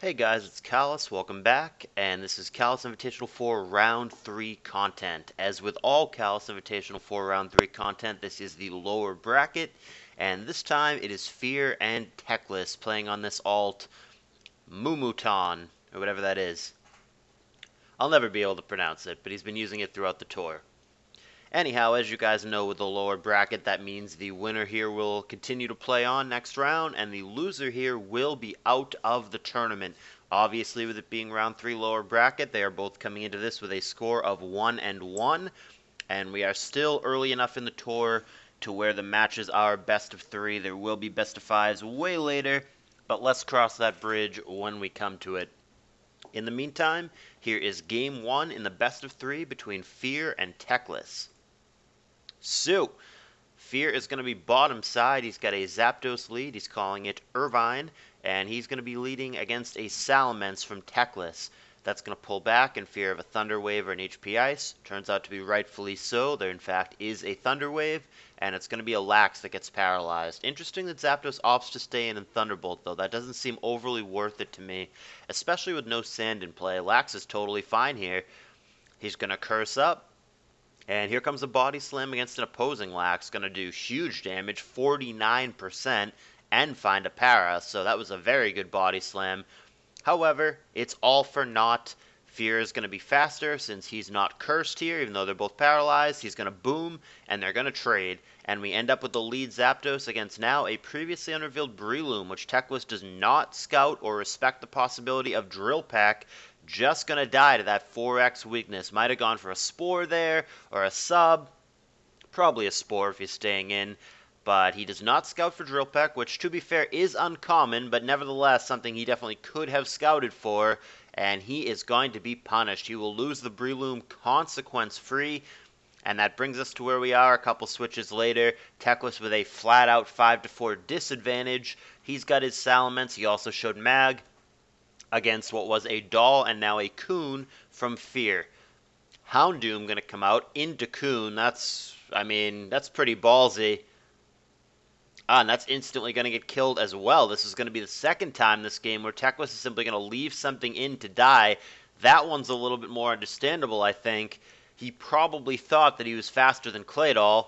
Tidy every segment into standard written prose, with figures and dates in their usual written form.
Hey guys, it's Callous. Welcome back, and this is Callous Invitational 4 Round 3 content. As with all Callous Invitational 4 Round 3 content, this is the lower bracket, and this time it is Fear and Teclis playing on this alt Mumuton, or whatever that is. I'll never be able to pronounce it, but he's been using it throughout the tour. Anyhow, as you guys know with the lower bracket, that means the winner here will continue to play on next round, and the loser here will be out of the tournament. Obviously, with it being round 3 lower bracket, they are both coming into this with a score of 1-1, and we are still early enough in the tour to where the matches are best of 3. There will be best of 5s way later, but let's cross that bridge when we come to it. In the meantime, here is game 1 in the best of 3 between Fear and Teclis. So, Fear is going to be bottom side. He's got a Zapdos lead. He's calling it Irvine, and he's going to be leading against a Salamence from Teclis. That's going to pull back in fear of a Thunder Wave or an HP Ice. Turns out to be rightfully so. There, in fact, is a Thunder Wave, and it's going to be a Lax that gets paralyzed. Interesting that Zapdos opts to stay in Thunderbolt, though. That doesn't seem overly worth it to me, especially with no Sand in play. Lax is totally fine here. He's going to Curse up. And here comes a Body Slam against an opposing Lax. Going to do huge damage, 49%, and find a para. So that was a very good Body Slam. However, it's all for naught. Fear is going to be faster since he's not cursed here, even though they're both paralyzed. He's going to boom, and they're going to trade. And we end up with the lead Zapdos against now a previously unrevealed Breloom, which Teclis does not scout or respect the possibility of Drill Peck. Just going to die to that 4x weakness. Might have gone for a Spore there, or a Sub. Probably a Spore if he's staying in. But he does not scout for Drill Peck, which, to be fair, is uncommon, but nevertheless something he definitely could have scouted for, and he is going to be punished. He will lose the Breloom consequence-free, and that brings us to where we are a couple switches later. Teclis with a flat-out 5-4 disadvantage. He's got his Salamence. He also showed Mag against what was a Doll and now a Coon from Fear. Houndoom going to come out into Coon. That's pretty ballsy. And that's instantly going to get killed as well. This is going to be the second time this game where Teclis is simply going to leave something in to die. That one's a little bit more understandable, I think. He probably thought that he was faster than Claydol.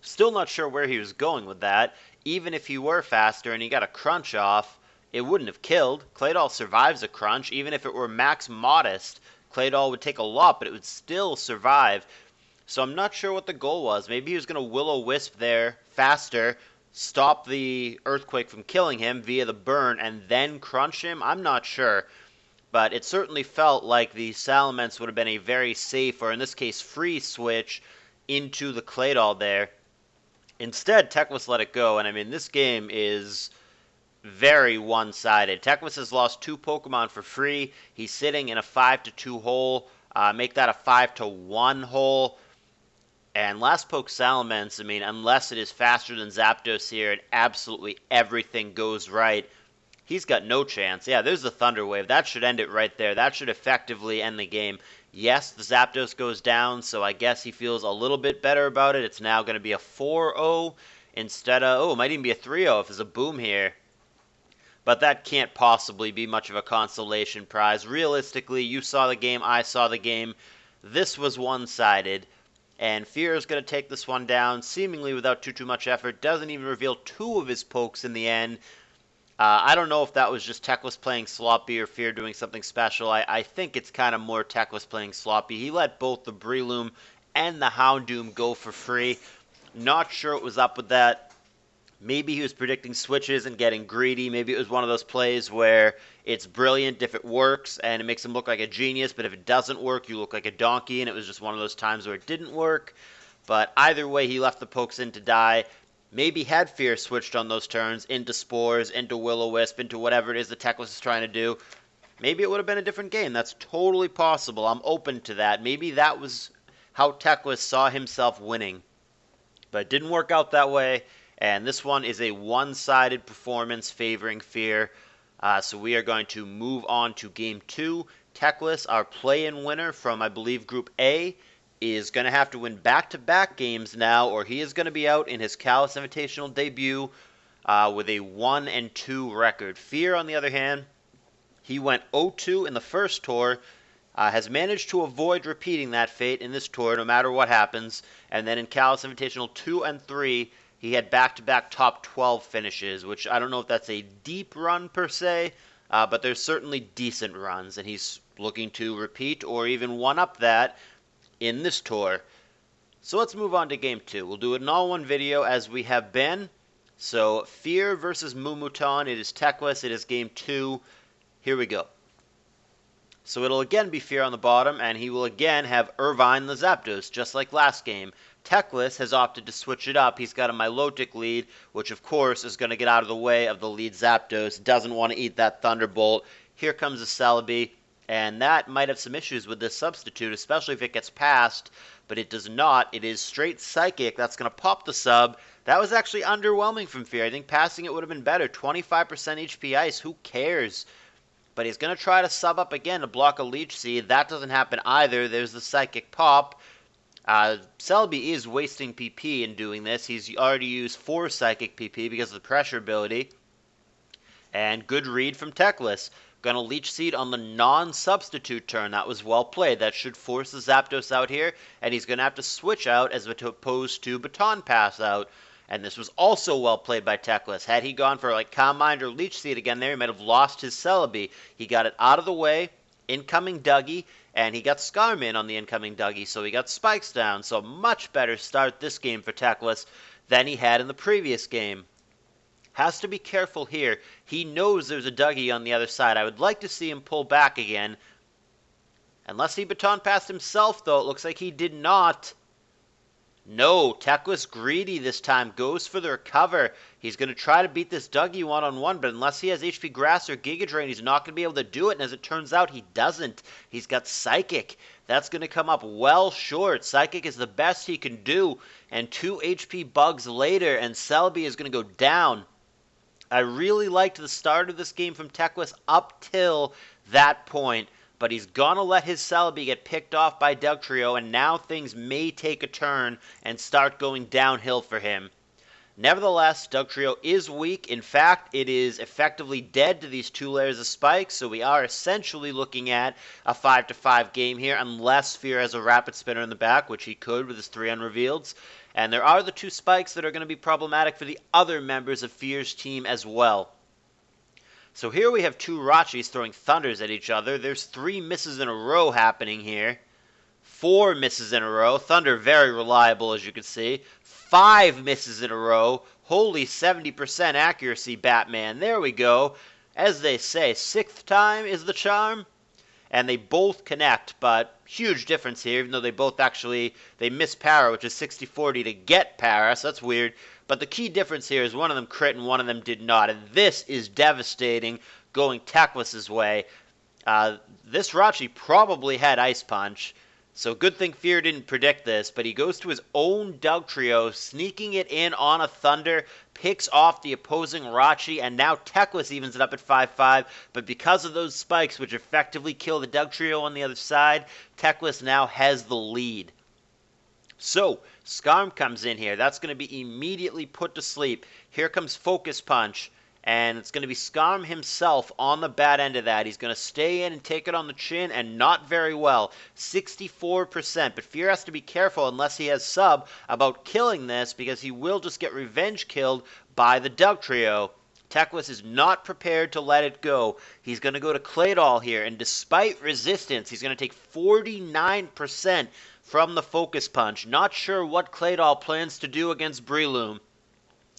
Still not sure where he was going with that. Even if he were faster and he got a crunch off, it wouldn't have killed. Claydol survives a crunch. Even if it were max modest, Claydol would take a lot, but it would still survive. So I'm not sure what the goal was. Maybe he was going to Will-O-Wisp there faster, stop the Earthquake from killing him via the burn, and then crunch him? I'm not sure. But it certainly felt like the Salamence would have been a very safe, or in this case, free switch into the Claydol there. Instead, Teclis let it go, and I mean, this game is very one-sided. Teclis has lost 2 Pokemon for free. He's sitting in a 5-2 hole. Make that a 5-1 hole. And last poke Salamence, I mean, unless it is faster than Zapdos here and absolutely everything goes right, he's got no chance. Yeah, there's the Thunder Wave. That should end it right there. That should effectively end the game. Yes, the Zapdos goes down, so I guess he feels a little bit better about it. It's now going to be a 4-0 instead of, it might even be a 3-0 if there's a boom here. But that can't possibly be much of a consolation prize. Realistically, you saw the game, I saw the game. This was one-sided. And Fear is going to take this one down, seemingly without too much effort. Doesn't even reveal 2 of his pokes in the end. I don't know if that was just Teclis playing sloppy or Fear doing something special. I think it's kind of more Teclis playing sloppy. He let both the Breloom and the Houndoom go for free. Not sure what was up with that. Maybe he was predicting switches and getting greedy. Maybe it was one of those plays where it's brilliant if it works and it makes him look like a genius, but if it doesn't work, you look like a donkey, and it was just one of those times where it didn't work. But either way, he left the pokes in to die. Maybe had Fear switched on those turns into Spores, into Will-O-Wisp, into whatever it is that Teclis is trying to do, maybe it would have been a different game. That's totally possible. I'm open to that. Maybe that was how Teclis saw himself winning. But it didn't work out that way. And this one is a one-sided performance favoring Fear. So we are going to move on to Game 2. Teclis, our play-in winner from, I believe, Group A, is going to have to win back-to-back games now, or he is going to be out in his CALLOUS Invitational debut with a 1-2 record. Fear, on the other hand, He went 0-2 in the first tour, has managed to avoid repeating that fate in this tour no matter what happens, and then in CALLOUS Invitational 2 and 3, he had back-to-back top 12 finishes, which I don't know if that's a deep run per se, but there's certainly decent runs, and he's looking to repeat or even one-up that in this tour. So let's move on to Game 2. We'll do an all-one video as we have been. So, Fear versus Mumuton. It is Teclis. It is Game 2. Here we go. So it'll again be Fear on the bottom, and he will again have Irvine the Zapdos, just like last game. Teclis has opted to switch it up. He's got a Milotic lead, which of course is going to get out of the way of the lead Zapdos. Doesn't want to eat that Thunderbolt. Here comes a Celebi, and that might have some issues with this substitute, especially if it gets passed, but it does not. It is straight Psychic. That's going to pop the sub. That was actually underwhelming from Fear. I think passing it would have been better. 25% HP Ice. Who cares? But he's going to try to sub up again to block a Leech Seed. That doesn't happen either. There's the Psychic Pop. Celebi is wasting PP in doing this. He's already used 4 Psychic PP because of the pressure ability. And good read from Teclis. Going to Leech Seed on the non-substitute turn. That was well played. That should force the Zapdos out here. And he's going to have to switch out as opposed to Baton Pass out. And this was also well played by Teclis. Had he gone for like Calm Mind or Leech Seed again there, he might have lost his Celebi. He got it out of the way, incoming Dougie, and he got Scarm in on the incoming Dougie, so he got Spikes down. So much better start this game for Teclis than he had in the previous game. Has to be careful here. He knows there's a Dougie on the other side. I would like to see him pull back again. Unless he Baton Passed himself, though. It looks like he did not. No, Teclis greedy this time, goes for the recover. He's going to try to beat this Dougie one-on-one, but unless he has HP Grass or Giga Drain, he's not going to be able to do it, and as it turns out, he doesn't. He's got Psychic. That's going to come up well short. Psychic is the best he can do, and 2 HP Bugs later, and Celebi is going to go down. I really liked the start of this game from Teclis up till that point, but he's going to let his Celebi get picked off by Dugtrio, and now things may take a turn and start going downhill for him. Nevertheless, Dugtrio is weak. In fact, it is effectively dead to these 2 layers of spikes, so we are essentially looking at a 5-5 game here, unless Fear has a Rapid Spinner in the back, which he could with his 3 unrevealeds. And there are the 2 spikes that are going to be problematic for the other members of Fear's team as well. So here we have 2 Rachis throwing Thunders at each other. There's 3 misses in a row happening here. 4 misses in a row. Thunder very reliable, as you can see. 5 misses in a row. Holy 70% accuracy, Batman. There we go. As they say, 6th time is the charm. And they both connect, but huge difference here, even though they both actually, they miss Para, which is 60-40 to get Para, so that's weird. But the key difference here is one of them crit and one of them did not, and this is devastating going Teclis' way. This Rachi probably had Ice Punch, so good thing Fear didn't predict this, but he goes to his own Dugtrio, sneaking it in on a Thunder, picks off the opposing Rachi, and now Teclis evens it up at 5-5, but because of those spikes, which effectively kill the Dugtrio on the other side, Teclis now has the lead. So, Scarm comes in here. That's going to be immediately put to sleep. Here comes Focus Punch. And it's going to be Scarm himself on the bad end of that. He's going to stay in and take it on the chin, and not very well. 64%. But Fear has to be careful unless he has sub about killing this, because he will just get revenge killed by the Dugtrio. Teclis is not prepared to let it go. He's going to go to Claydol here, and despite resistance, he's going to take 49% from the Focus Punch. Not sure what Claydol plans to do against Breloom.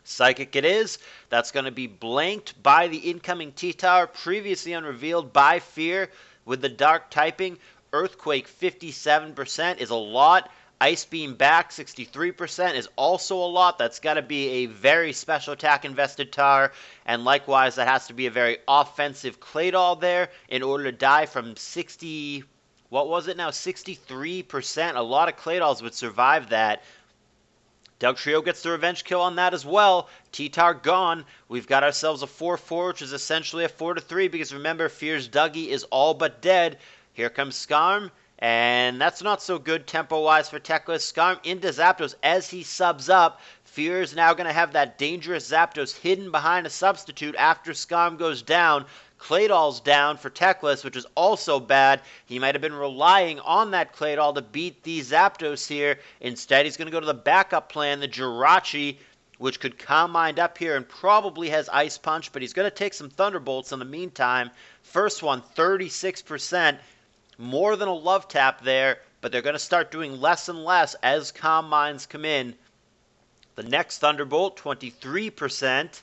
Psychic it is. That's going to be blanked by the incoming T-Tower, previously unrevealed by Fear with the Dark typing. Earthquake 57% is a lot. Ice Beam back 63% is also a lot. That's got to be a very special attack invested Tar. And likewise, that has to be a very offensive Claydol there in order to die from 60... What was it now? 63%. A lot of Claydols would survive that. Dugtrio gets the revenge kill on that as well. T-Tar gone. We've got ourselves a 4-4, which is essentially a 4-3, because remember, Fear's Dougie is all but dead. Here comes Scarm, and that's not so good tempo-wise for Teclis. Scarm into Zapdos as he subs up. Fear is now going to have that dangerous Zapdos hidden behind a substitute after Scarm goes down. Claydol's down for Teclis, which is also bad. He might have been relying on that Claydol to beat these Zapdos here. Instead, he's going to go to the backup plan, the Jirachi, which could Calm Mind up here and probably has Ice Punch, but he's going to take some Thunderbolts in the meantime. First one, 36%. More than a Love Tap there, but they're going to start doing less and less as Calm Minds come in. The next Thunderbolt, 23%.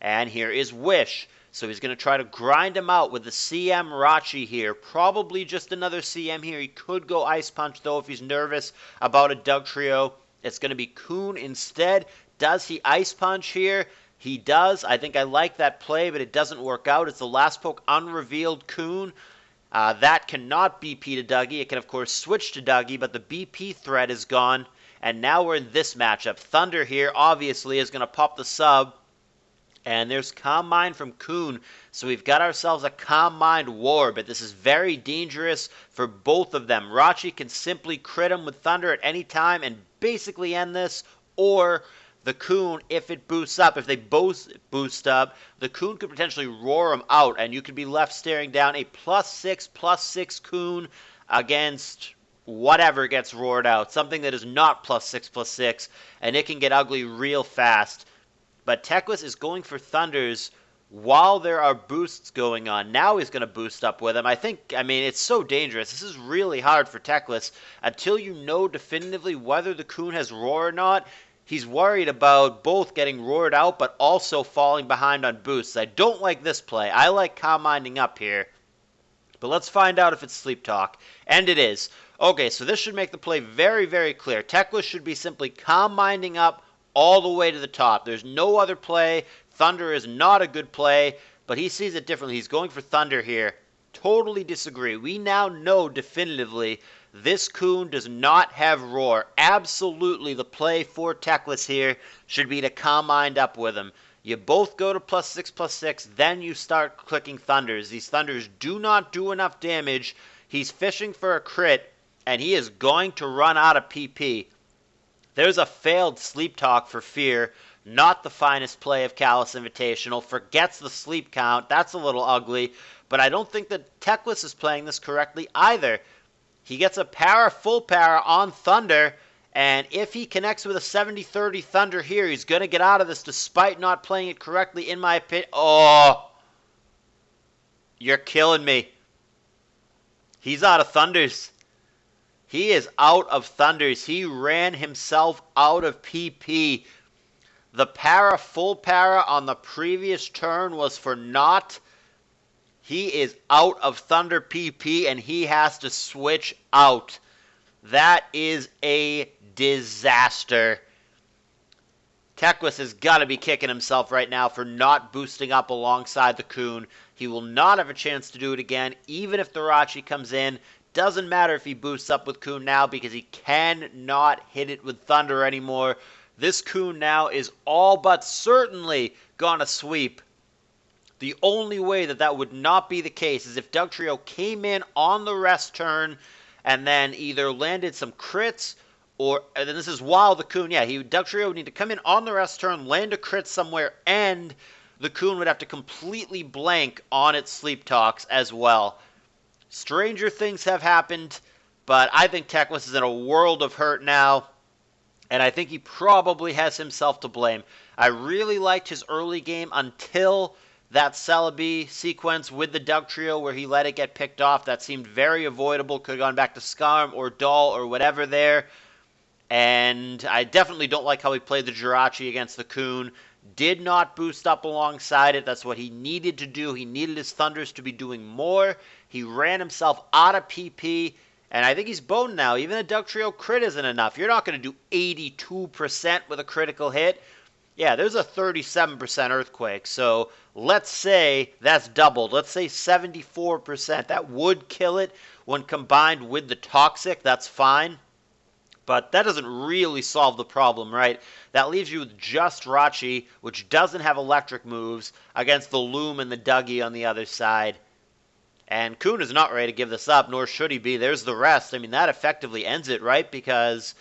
And here is Wish. So he's going to try to grind him out with the CM Rachi here. Probably just another CM here. He could go Ice Punch, though, if he's nervous about a Dugtrio. It's going to be Coon instead. Does he Ice Punch here? He does. I think I like that play, but it doesn't work out. It's the last poke unrevealed Coon. That cannot BP to Dougie. It can, of course, switch to Dougie, but the BP threat is gone. And now we're in this matchup. Thunder here, obviously, is going to pop the sub. And there's Calm Mind from Coon. So we've got ourselves a Calm Mind war, but this is very dangerous for both of them. Rachi can simply crit him with Thunder at any time and basically end this, or the Coon, if it boosts up, if they both boost up, the Coon could potentially roar him out, and you could be left staring down a +6/+6 Coon against whatever gets roared out, something that is not +6/+6, and it can get ugly real fast. But Teclis is going for Thunders while there are boosts going on. Now he's going to boost up with him. I mean, it's so dangerous. This is really hard for Teclis. Until you know definitively whether the Coon has Roar or not, he's worried about both getting roared out but also falling behind on boosts. I don't like this play. I like Calm Minding up here. But let's find out if it's Sleep Talk. And it is. Okay, so this should make the play very, very clear. Teclis should be simply Calm Minding up all the way to the top. There's no other play. Thunder is not a good play, but he sees it differently. He's going for Thunder here. Totally disagree. We now know definitively this Coon does not have Roar. Absolutely the play for Teclis here should be to Calm Mind up with him. You both go to +6/+6, then you start clicking Thunders. These Thunders do not do enough damage. He's fishing for a crit, and he is going to run out of PP. There's a failed Sleep Talk for Fear. Not the finest play of CALLOUS Invitational. Forgets the sleep count. That's a little ugly. But I don't think that Teclis is playing this correctly either. He gets a full para on Thunder. And if he connects with a 70-30 Thunder here, he's going to get out of this despite not playing it correctly, in my opinion. Oh! You're killing me. He's out of Thunders. He is out of Thunders. He ran himself out of PP. The full para on the previous turn was for naught. He is out of Thunder PP and he has to switch out. That is a disaster. Teclis has got to be kicking himself right now for not boosting up alongside the Coon. He will not have a chance to do it again, even if the Rachi comes in. Doesn't matter if he boosts up with Coon now because he cannot hit it with Thunder anymore. This Coon now is all but certainly gonna sweep. The only way that that would not be the case is if Dugtrio came in on the rest turn and then either landed some crits or, and then this is while the Coon, Dugtrio would need to come in on the rest turn, land a crit somewhere, and the Coon would have to completely blank on its Sleep Talks as well. Stranger things have happened, but I think Teclis is in a world of hurt now, and I think he probably has himself to blame. I really liked his early game until that Celebi sequence with the Dugtrio where he let it get picked off. That seemed very avoidable. Could have gone back to Scarm or Doll or whatever there. And I definitely don't like how he played the Jirachi against the Coon. Did not boost up alongside it. That's what he needed to do. He needed his Thunders to be doing more. He ran himself out of PP. And I think he's boned now. Even a Dugtrio crit isn't enough. You're not going to do 82% with a critical hit. Yeah, there's a 37% Earthquake. So let's say that's doubled. Let's say 74%. That would kill it when combined with the Toxic. That's fine. But that doesn't really solve the problem, right? That leaves you with just Rachi, which doesn't have electric moves, against the Loom and the Dougie on the other side. And Coon is not ready to give this up, nor should he be. There's the rest. I mean, that effectively ends it, right? Because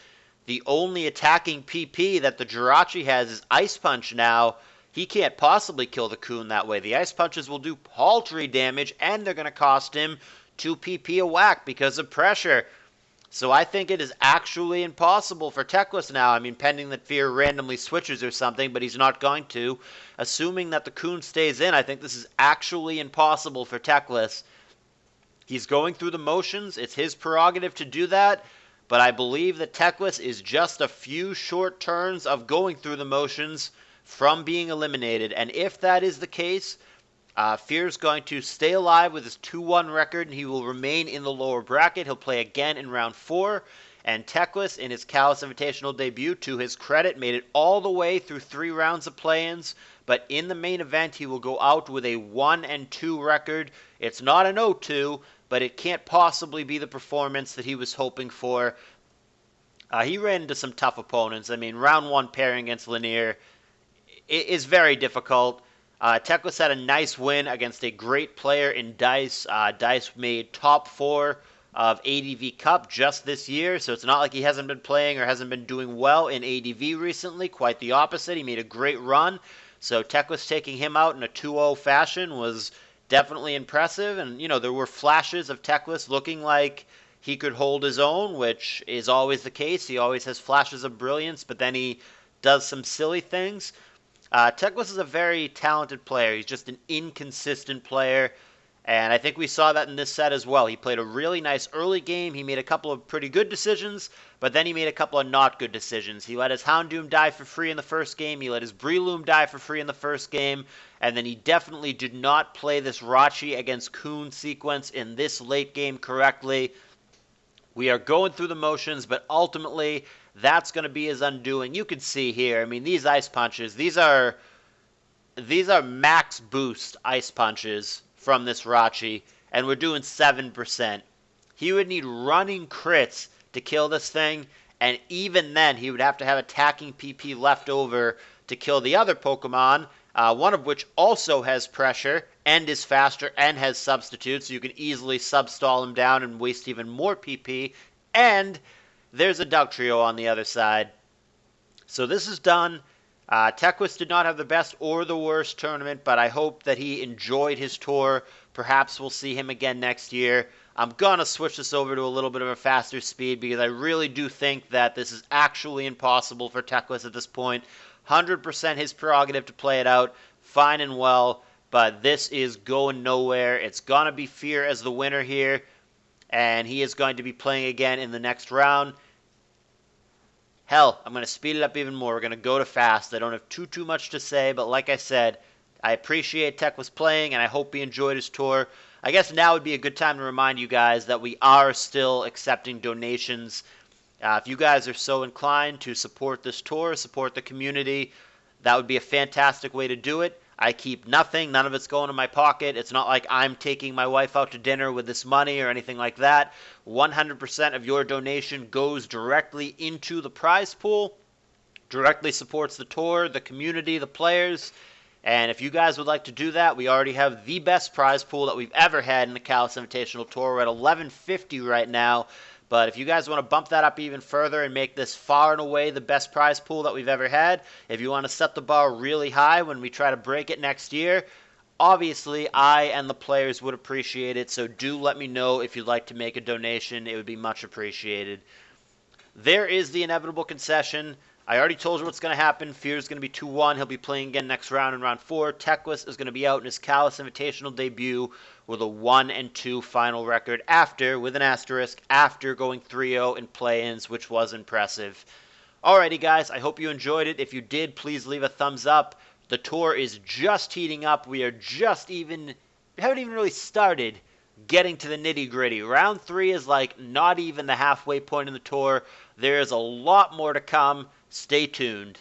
the only attacking PP that the Jirachi has is Ice Punch now. he can't possibly kill the Coon that way. The Ice Punches will do paltry damage, and they're going to cost him 2 PP a whack because of pressure. So I think it is actually impossible for Teclis now. I mean, pending that Fear randomly switches or something, but he's not going to. Assuming that the Coon stays in, I think this is actually impossible for Teclis. He's going through the motions. It's his prerogative to do that. But I believe that Teclis is just a few short turns of going through the motions from being eliminated. And if that is the case, Fear's going to stay alive with his 2-1 record, and he will remain in the lower bracket. He'll play again in round 4. And Teclis, in his CALLOUS Invitational debut, to his credit, made it all the way through 3 rounds of play-ins. But in the main event, he will go out with a 1-2 record. It's not an 0-2, but it can't possibly be the performance that he was hoping for. He ran into some tough opponents. I mean, round 1 pairing against Lanier is very difficult. Teclis had a nice win against a great player in Dice. Dice made top 4 of ADV Cup just this year, so it's not like he hasn't been playing or hasn't been doing well in ADV recently. Quite the opposite. He made a great run. So Teclis taking him out in a 2-0 fashion was definitely impressive. And, you know, there were flashes of Teclis looking like he could hold his own, which is always the case. He always has flashes of brilliance, but then he does some silly things. Teclis is a very talented player. He's just an inconsistent player, and I think we saw that in this set as well. He played a really nice early game. He made a couple of pretty good decisions, but then he made a couple of not good decisions. He let his Houndoom die for free in the first game. He let his Breloom die for free in the first game, and then he definitely did not play this Rachi against Coon sequence in this late game correctly. We are going through the motions, but ultimately that's going to be his undoing. You can see here, I mean, these Ice Punches, these are max boost Ice Punches from this Rachi, and we're doing 7%. He would need running crits to kill this thing, and even then he would have to have attacking PP left over to kill the other Pokemon, one of which also has pressure and is faster and has substitutes, so you can easily sub-stall him down and waste even more PP, and there's a Dugtrio on the other side. So this is done. Teclis did not have the best or the worst tournament, but I hope that he enjoyed his tour. Perhaps we'll see him again next year. I'm going to switch this over to a little bit of a faster speed because I really do think that this is actually impossible for Teclis at this point. 100% his prerogative to play it out, fine and well, but this is going nowhere. It's going to be Fear as the winner here, and he is going to be playing again in the next round. Hell, I'm going to speed it up even more. We're going to go to fast. I don't have too much to say, but like I said, I appreciate Teclis playing, and I hope he enjoyed his tour. I guess now would be a good time to remind you guys that we are still accepting donations. If you guys are so inclined to support this tour, support the community, that would be a fantastic way to do it. I keep nothing. None of it's going in my pocket. It's not like I'm taking my wife out to dinner with this money or anything like that. 100% of your donation goes directly into the prize pool, directly supports the tour, the community, the players. And if you guys would like to do that, we already have the best prize pool that we've ever had in the CALLOUS Invitational Tour. We're at $11.50 right now. But if you guys want to bump that up even further and make this far and away the best prize pool that we've ever had, if you want to set the bar really high when we try to break it next year, obviously I and the players would appreciate it. So do let me know if you'd like to make a donation. It would be much appreciated. There is the inevitable concession. I already told you what's going to happen. Fear's going to be 2-1. He'll be playing again next round in round 4. Teclis is going to be out in his CALLOUS Invitational debut with a 1-2 final record after, with an asterisk, after going 3-0 in play-ins, which was impressive. Alrighty, guys, I hope you enjoyed it. If you did, please leave a thumbs up. The tour is just heating up. We haven't even really started getting to the nitty-gritty. Round 3 is like not even the halfway point in the tour. There's a lot more to come. Stay tuned.